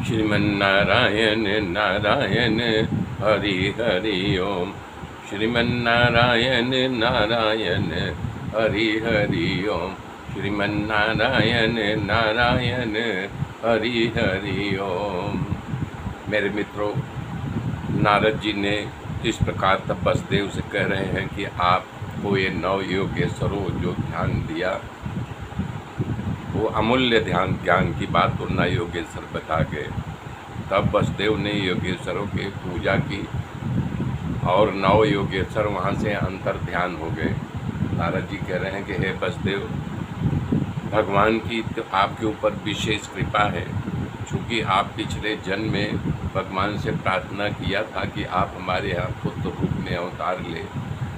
श्रीमन्नारायण नारायण हरि हरि ओम। श्रीमन्नारायण नारायण हरि हरि ओम। श्रीमन्नारायण नारायण हरि हरि ओम। मेरे मित्रों, नारद जी ने इस प्रकार तब वसुदेव से कह रहे हैं कि आपको ये 9 योगेश्वरों जो ध्यान दिया, वो अमूल्य ध्यान ज्ञान की बात तो 9 योगेश्वर बता गए। तब वसुदेव ने योगेश्वरों की पूजा की और 9 योगेश्वर वहाँ से अंतर ध्यान हो गए। नारद जी कह रहे हैं कि हे वसुदेव, भगवान की तो आपके ऊपर विशेष कृपा है, चूँकि आप पिछले जन्म में भगवान से प्रार्थना किया था कि आप हमारे यहाँ पुत्र रूप में अवतार ले,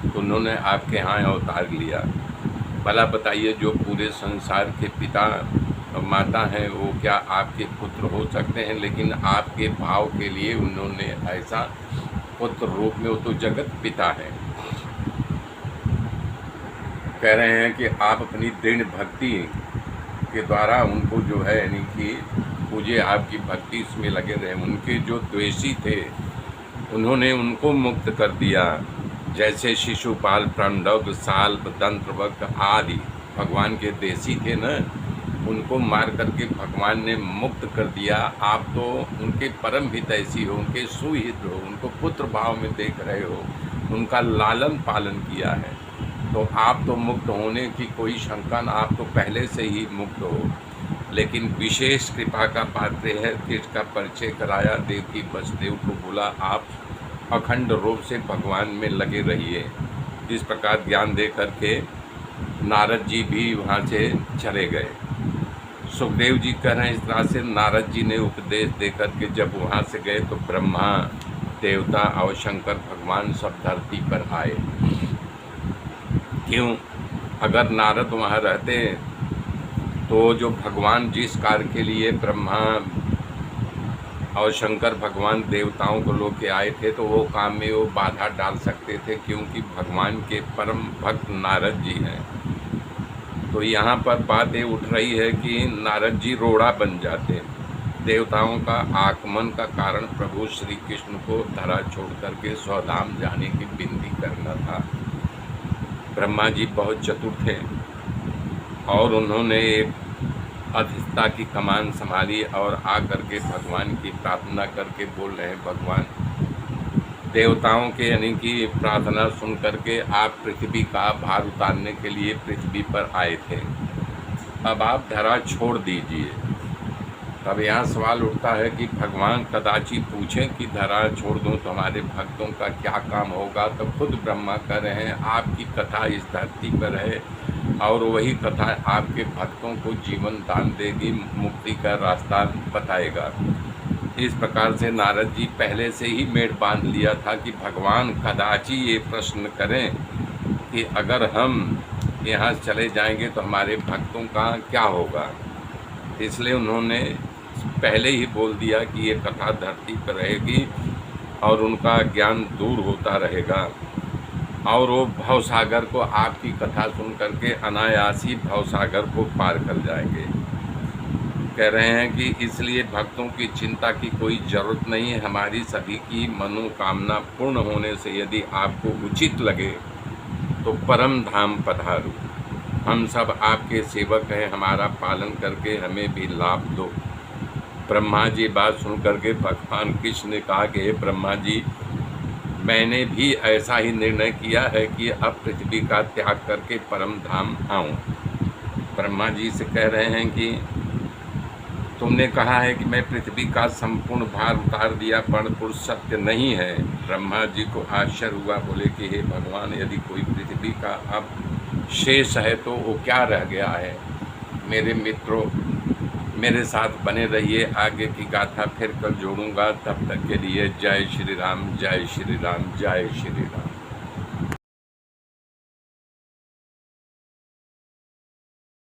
तो उन्होंने आपके यहाँ अवतार लिया। भला बताइए, जो पूरे संसार के पिता माता हैं वो क्या आपके पुत्र हो सकते हैं? लेकिन आपके भाव के लिए उन्होंने ऐसा पुत्र रूप में, वो तो जगत पिता है। कह रहे हैं कि आप अपनी दृढ़ भक्ति के द्वारा उनको जो है यानी कि पूजे, आपकी भक्ति इसमें लगे रहे। उनके जो द्वेषी थे उन्होंने उनको मुक्त कर दिया, जैसे शिशुपाल, प्रणव, साल्व, दंत्रवक्र आदि भगवान के देशी थे न, उनको मार करके भगवान ने मुक्त कर दिया। आप तो उनके परम हितैषी हो, उनके सुहित हो, उनको पुत्र भाव में देख रहे हो, उनका लालन पालन किया है, तो आप तो मुक्त होने की कोई शंका न, आप तो पहले से ही मुक्त हो। लेकिन विशेष कृपा का पात्र है कि इसका परिचय कराया, देवकी वसुदेव को बोला आप अखंड रूप से भगवान में लगे रहिए। इस प्रकार ज्ञान दे करके नारद जी भी वहाँ से चले गए। सुखदेव जी कह रहे हैं, इस तरह से नारद जी ने उपदेश दे करके जब वहाँ से गए तो ब्रह्मा, देवता और शंकर भगवान सब धरती पर आए। क्यों? अगर नारद वहाँ रहते तो जो भगवान जिस कार्य के लिए ब्रह्मा और शंकर भगवान देवताओं को लेके आए थे, तो वो काम में वो बाधा डाल सकते थे, क्योंकि भगवान के परम भक्त नारद जी हैं। तो यहाँ पर बात ये उठ रही है कि नारद जी रोड़ा बन जाते। देवताओं का आगमन का कारण प्रभु श्री कृष्ण को धरा छोड़ करके स्वधाम जाने की विनती करना था। ब्रह्मा जी बहुत चतुर थे और उन्होंने एक अधिष्ठता की कमान संभाली और आकर के भगवान की प्रार्थना करके बोल रहे हैं, भगवान देवताओं के यानी कि प्रार्थना सुन करके आप पृथ्वी का भार उतारने के लिए पृथ्वी पर आए थे, अब आप धरा छोड़ दीजिए। तब यहाँ सवाल उठता है कि भगवान कदाचित पूछें कि धरा छोड़ दूँ तो हमारे भक्तों का क्या काम होगा? तो खुद ब्रह्मा कह रहे हैं, आपकी कथा इस धरती पर है और वही कथा आपके भक्तों को जीवन दान देगी, मुक्ति का रास्ता बताएगा। इस प्रकार से नारद जी पहले से ही मेड़ बांध लिया था कि भगवान कदाचित ये प्रश्न करें कि अगर हम यहाँ चले जाएंगे तो हमारे भक्तों का क्या होगा। इसलिए उन्होंने पहले ही बोल दिया कि ये कथा धरती पर रहेगी और उनका ज्ञान दूर होता रहेगा और वो भवसागर को आपकी कथा सुन करके अनायास ही भवसागर को पार कर जाएंगे। कह रहे हैं कि इसलिए भक्तों की चिंता की कोई ज़रूरत नहीं है। हमारी सभी की मनोकामना पूर्ण होने से यदि आपको उचित लगे तो परम धाम पधारो। हम सब आपके सेवक हैं, हमारा पालन करके हमें भी लाभ दो। ब्रह्मा जी बात सुन करके भगवान कृष्ण ने कहा कि हे ब्रह्मा जी, मैंने भी ऐसा ही निर्णय किया है कि अब पृथ्वी का त्याग करके परम धाम आऊँ। ब्रह्मा जी से कह रहे हैं कि तुमने कहा है कि मैं पृथ्वी का संपूर्ण भार उतार दिया, परंतु सत्य नहीं है। ब्रह्मा जी को आश्चर्य हुआ, बोले कि हे भगवान, यदि कोई पृथ्वी का अब शेष है तो वो क्या रह गया है? मेरे मित्रों, मेरे साथ बने रहिए, आगे की गाथा फिर कल जोड़ूंगा। तब तक के लिए जय श्री राम, जय श्री राम, जय श्री राम।